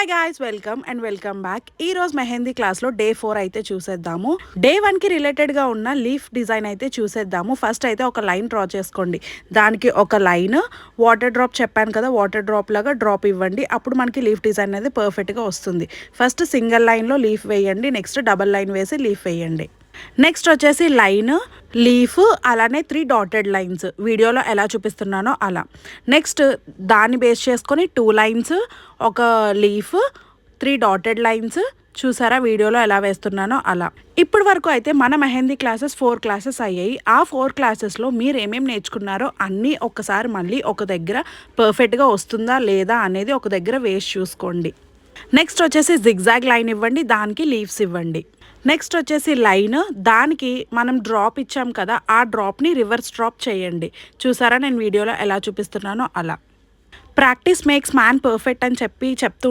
Hi guys, welcome back. ఈ రోజు మెహందీ క్లాస్లో డే 4 అయితే చూసేద్దాము. డే 1కి రిలేటెడ్గా ఉన్న లీఫ్ డిజైన్ అయితే చూసేద్దాము. ఫస్ట్ అయితే ఒక లైన్ డ్రా చేసుకోండి. దానికి ఒక లైన్ వాటర్ డ్రాప్ చెప్పాను కదా, వాటర్ డ్రాప్ లాగా డ్రాప్ ఇవ్వండి. అప్పుడు మనకి లీఫ్ డిజైన్ అనేది పర్ఫెక్ట్గా వస్తుంది. ఫస్ట్ సింగిల్ లైన్లో లీఫ్ వేయండి, నెక్స్ట్ డబల్ లైన్ వేసి లీఫ్ వేయండి. నెక్స్ట్ వచ్చేసి లైన్, లీఫ్, అలానే 3 డాటెడ్ లైన్స్ వీడియోలో ఎలా చూపిస్తున్నానో అలా. నెక్స్ట్ దాన్ని బేస్ చేసుకొని 2 లైన్స్, ఒక లీఫ్, 3 డాటెడ్ లైన్స్. చూసారా వీడియోలో ఎలా వేస్తున్నానో అలా. ఇప్పటి వరకు అయితే మన మెహందీ క్లాసెస్ 4 క్లాసెస్ అయ్యాయి. ఆ 4 క్లాసెస్లో మీరు ఏమేమి నేర్చుకున్నారో అన్నీ ఒకసారి మళ్ళీ ఒక దగ్గర పర్ఫెక్ట్గా వస్తుందా లేదా అనేది ఒక దగ్గర వేసి చూసుకోండి. నెక్స్ట్ వచ్చేసి జిగ్జాగ్ లైన్ ఇవ్వండి, దానికి లీవ్స్ ఇవ్వండి. నెక్స్ట్ వచ్చేసి లైన్, దానికి మనం డ్రాప్ ఇచ్చాం కదా, ఆ డ్రాప్ని రివర్స్ డ్రాప్ చేయండి. చూసారా నేను వీడియోలో ఎలా చూపిస్తున్నానో అలా. ప్రాక్టీస్ మేక్స్ మ్యాన్ పర్ఫెక్ట్ అని చెప్తూ